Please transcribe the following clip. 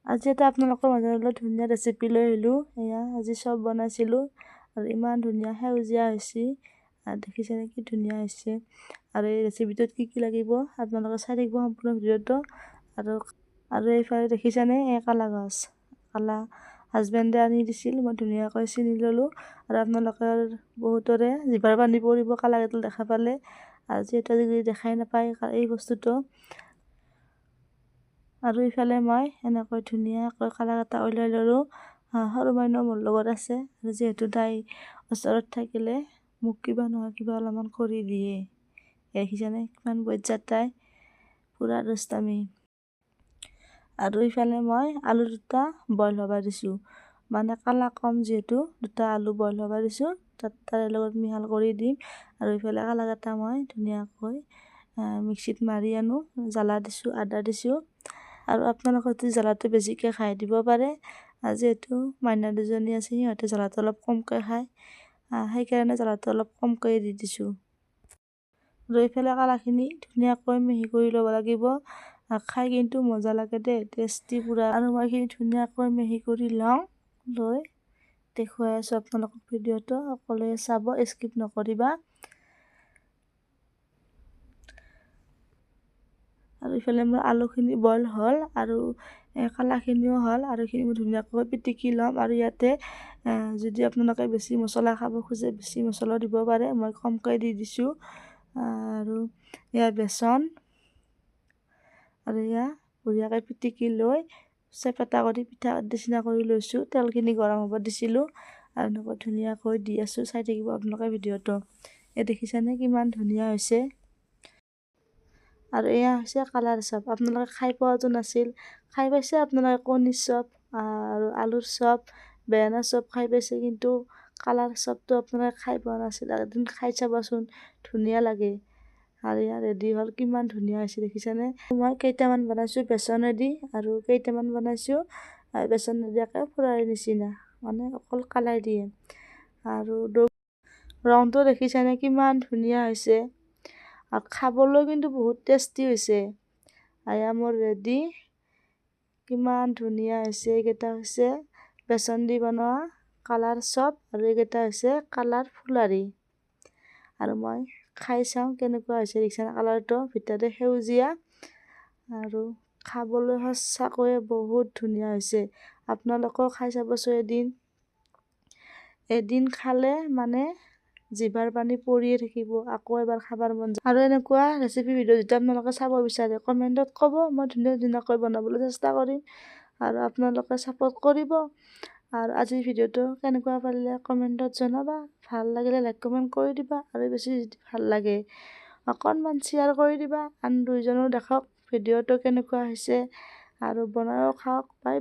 আজি এটা আপোনালোকৰ মাজলৈ ধুনীয়া ৰেচিপি লৈ আহিলোঁ। এয়া আজি চব বনাইছিলোঁ আৰু ইমান ধুনীয়া সেউজীয়া হৈছে। দেখিছেনে কি ধুনীয়া হৈছে। আৰু এই ৰেচিপিটোত কি কি লাগিব আপোনালোকে চাই থাকিব সম্পূৰ্ণ ভিডিঅ'টো। আৰু এইফালে দেখিছেনে এই কালা গাছ, কালা হাজবেণ্ডে আনি দিছিল, মই ধুনীয়াকৈ চিনি ল'লোঁ। আৰু আপোনালোকৰ বহুতৰে জিভাৰ পানী পৰিব কালা কেইডাল দেখা পালে। আৰু যিহেতু আজিকালি দেখাই নাপায় এই বস্তুটো। আৰু ইফালে মই এনেকৈ ধুনীয়াকৈ কালাৰ এটা ওলাই ল'লোঁ। সৰু মানুহ মোৰ লগত আছে আৰু যিহেতু তাই ওচৰত থাকিলে মোক কিবা নহয় কিবা অলপমান কৰি দিয়ে। দেখিছেনে কিমান বজ্জাত তাই, পূৰা দুষ্টামি। আৰু ইফালে মই আলু দুটা বইল হ'ব দিছোঁ, মানে কালা কম যিহেতু দুটা আলু বইল হ'ব দিছোঁ, তাৰে লগত মিহল কৰি দিম। আৰু ইফালে কালাকেইটা মই ধুনীয়াকৈ মিক্সিত মাৰি আনো, জ্বালা দিছোঁ, আদা দিছোঁ। আৰু আপোনালোকে যদি জ্বালাটো বেছিকৈ খাই দিব পাৰে। যিহেতু মাইনা দুজনী আছে সিহঁতে জ্বালাটো অলপ কমকৈ খায়, সেইকাৰণে জ্বালাটো অলপ কমকৈ দি দিছোঁ। আৰু এইফালে কালাখিনি ধুনীয়াকৈ মিহি কৰি ল'ব লাগিব। খাই কিন্তু মজা লাগে দেই, টেষ্টি পূৰা। আৰু মই এইখিনি ধুনীয়াকৈ মিহি কৰি লওঁ, লৈ দেখুৱাই আছোঁ আপোনালোকক ভিডিঅ'টো। সকলোৱে চাব, স্কিপ নকৰিবা। আৰু ইফালে মোৰ আলুখিনি বইল হ'ল আৰু কালাখিনিও হ'ল। আৰু এইখিনি মই ধুনীয়াকৈ পিটিকি ল'ম। আৰু ইয়াতে যদি আপোনালোকে বেছি মছলা খাব খোজে বেছি মছলাও দিব পাৰে, মই কমকৈ দি দিছোঁ। আৰু এয়া বেচন, আৰু এয়া বঢ়িয়াকৈ পিটিকি লৈ চেপেটা কৰি পিঠা নিচিনা কৰি লৈছোঁ। তেলখিনি গৰম হ'ব দিছিলোঁ আৰু এনেকৈ ধুনীয়াকৈ দি আছোঁ। চাই থাকিব আপোনালোকে ভিডিঅ'টো। এই দেখিছেনে কিমান ধুনীয়া হৈছে। আৰু এয়া হৈছে কালাৰ চপ। আপোনালোকে খাই পোৱাটো নাছিল, খাই পাইছে আপোনালোকে কণীৰ চপ আৰু আলুৰ চপ, বেঙেনাৰ চপ খাই পাইছে, কিন্তু কালাৰ চপটো আপোনালোকে খাই পোৱা নাছিল। এদিন খাই চাবচোন, ধুনীয়া লাগে। আৰু ইয়াৰ ৰেডি হ'ল, কিমান ধুনীয়া হৈছে দেখিছেনে। মই কেইটামান বনাইছোঁ বেচনেদি আৰু কেইটামান বনাইছোঁ বেচন নিদিয়াকৈ ফুৰাৰ নিচিনা, মানে অকল কালাই দিয়ে। আৰু ৰংটো দেখিছেনে কিমান ধুনীয়া হৈছে। আৰু খাবলৈ কিন্তু বহুত টেষ্টি হৈছে। এয়া মোৰ ৰেডি, কিমান ধুনীয়া হৈছে। এইকেইটা হৈছে বেচন দি বনোৱা কালাৰ চপ আৰু এইকেইটা হৈছে কালাৰ ফুলাৰি। আৰু মই খাই চাওঁ কেনেকুৱা হৈছে। দেখিছেনে কালাৰটো ভিতৰতে সেউজীয়া আৰু খাবলৈ সঁচাকৈয়ে বহুত ধুনীয়া হৈছে। আপোনালোকেও খাই চাবচোন এদিন খালে মানে জিভাৰ পানী পৰিয়ে থাকিব, আকৌ এবাৰ খাবৰ মন যায়। আৰু এনেকুৱা ৰেচিপি ভিডিঅ' যদি আপোনালোকে চাব বিচাৰে কমেণ্টত ক'ব, মই ধুনীয়াকৈ বনাবলৈ চেষ্টা কৰিম। আৰু আপোনালোকে ছাপোৰ্ট কৰিব। আৰু আজিৰ ভিডিঅ'টো কেনেকুৱা পালে কমেণ্টত জনাবা। ভাল লাগিলে লাইক কমেণ্ট কৰি দিবা, আৰু বেছি যদি ভাল লাগে অকণমান শ্বেয়াৰ কৰি দিবা। আন দুইজনেও দেখক ভিডিঅ'টো কেনেকুৱা হৈছে আৰু বনায়ো খাওক। বাই।